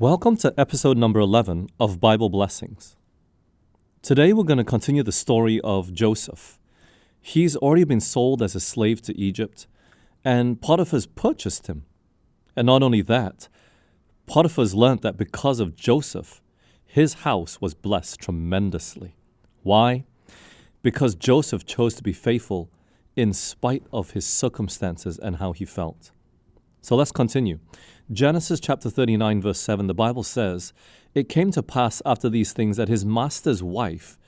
Welcome to episode number 11 of Bible Blessings. Today we're going to continue the story of Joseph. He's already been sold as a slave to Egypt, and Potiphar's purchased him. And not only that, Potiphar's learned that because of Joseph, his house was blessed tremendously. Why? Because Joseph chose to be faithful in spite of his circumstances and how he felt. So let's continue. Genesis chapter 39 verse 7, the Bible says, "It came to pass after these things that his master's wife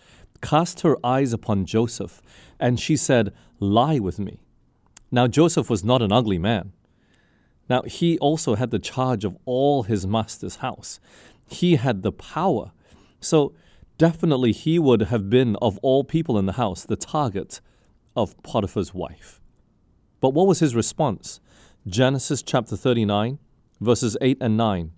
cast her eyes upon Joseph, and she said, 'Lie with me.' Now Joseph was not an ugly man. Now he also had the charge of all his master's house. He had the power. So definitely he would have been, of all people in the house, the target of Potiphar's wife. But what was his response? Genesis chapter 39 verses 8 and 9.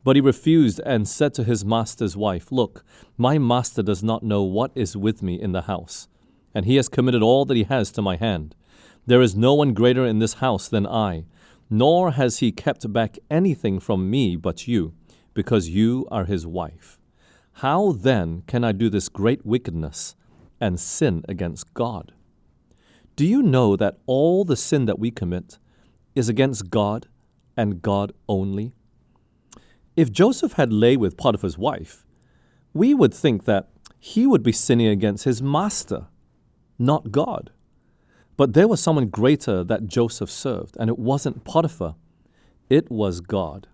"But he refused and said to his master's wife, 'Look, my master does not know what is with me in the house, and he has committed all that he has to my hand. There is no one greater in this house than I, nor has he kept back anything from me but you, because you are his wife. How then can I do this great wickedness and sin against God?'" Do you know that all the sin that we commit is against God and God only? If Joseph had lay with Potiphar's wife, we would think that he would be sinning against his master, not God. But there was someone greater that Joseph served, and it wasn't Potiphar. It was God.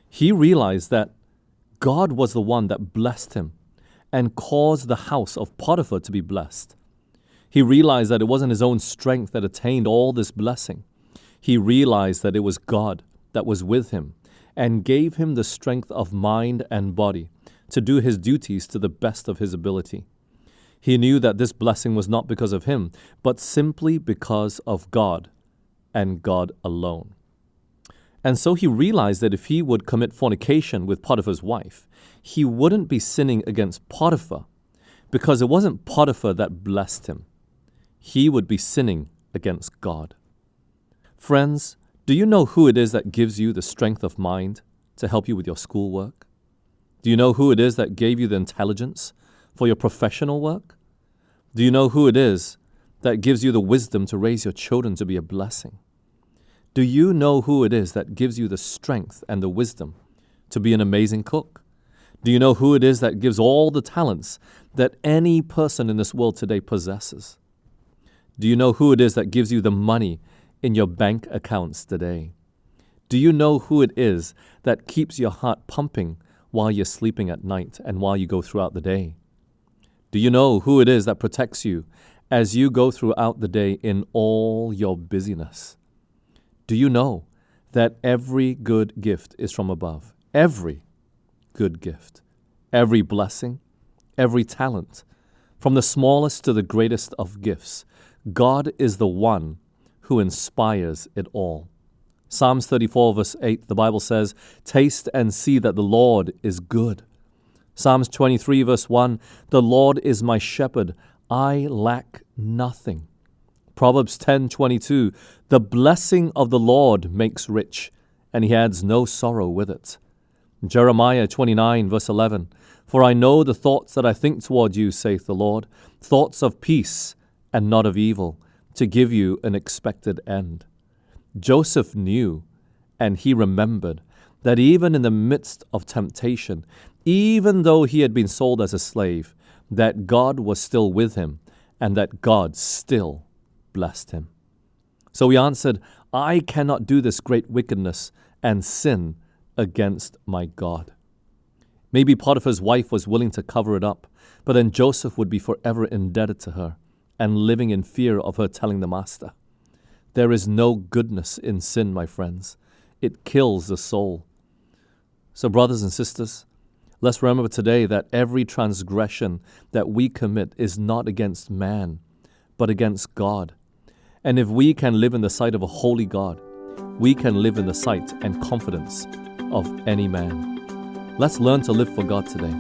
He realized that God was the one that blessed him and caused the house of Potiphar to be blessed. He realized that it wasn't his own strength that attained all this blessing. He realized that it was God that was with him and gave him the strength of mind and body to do his duties to the best of his ability. He knew that this blessing was not because of him, but simply because of God and God alone. And so he realized that if he would commit fornication with Potiphar's wife, he wouldn't be sinning against Potiphar, because it wasn't Potiphar that blessed him. He would be sinning against God. Friends, do you know who it is that gives you the strength of mind to help you with your schoolwork? Do you know who it is that gave you the intelligence for your professional work? Do you know who it is that gives you the wisdom to raise your children to be a blessing? Do you know who it is that gives you the strength and the wisdom to be an amazing cook? Do you know who it is that gives all the talents that any person in this world today possesses? Do you know who it is that gives you the money in your bank accounts today? Do you know who it is that keeps your heart pumping while you're sleeping at night and while you go throughout the day? Do you know who it is that protects you as you go throughout the day in all your busyness? Do you know that every good gift is from above? Every good gift, every blessing, every talent, from the smallest to the greatest of gifts, God is the one who inspires it all. Psalms 34 verse 8, the Bible says, "Taste and see that the Lord is good." Psalms 23 verse 1, "The Lord is my shepherd, I lack nothing." Proverbs 10:22, "The blessing of the Lord makes rich, and he adds no sorrow with it." Jeremiah 29 verse 11, "For I know the thoughts that I think toward you, saith the Lord, thoughts of peace and not of evil, to give you an expected end." Joseph knew and he remembered that even in the midst of temptation, even though he had been sold as a slave, that God was still with him and that God still blessed him. So he answered, "I cannot do this great wickedness and sin against my God." Maybe Potiphar's wife was willing to cover it up, but then Joseph would be forever indebted to her and living in fear of her telling the master. There is no goodness in sin, my friends. It kills the soul. So brothers and sisters, let's remember today that every transgression that we commit is not against man, but against God. And if we can live in the sight of a holy God, we can live in the sight and confidence of any man. Let's learn to live for God today.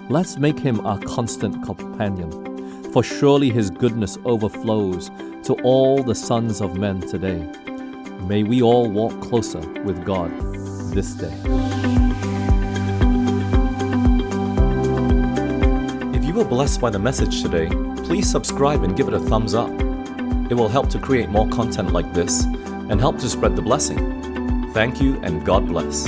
Let's make him our constant companion, for surely his goodness overflows to all the sons of men today. May we all walk closer with God this day. blessed by the message today, please subscribe and give it a thumbs up. It will help to create more content like this and help to spread the blessing. Thank you and God bless.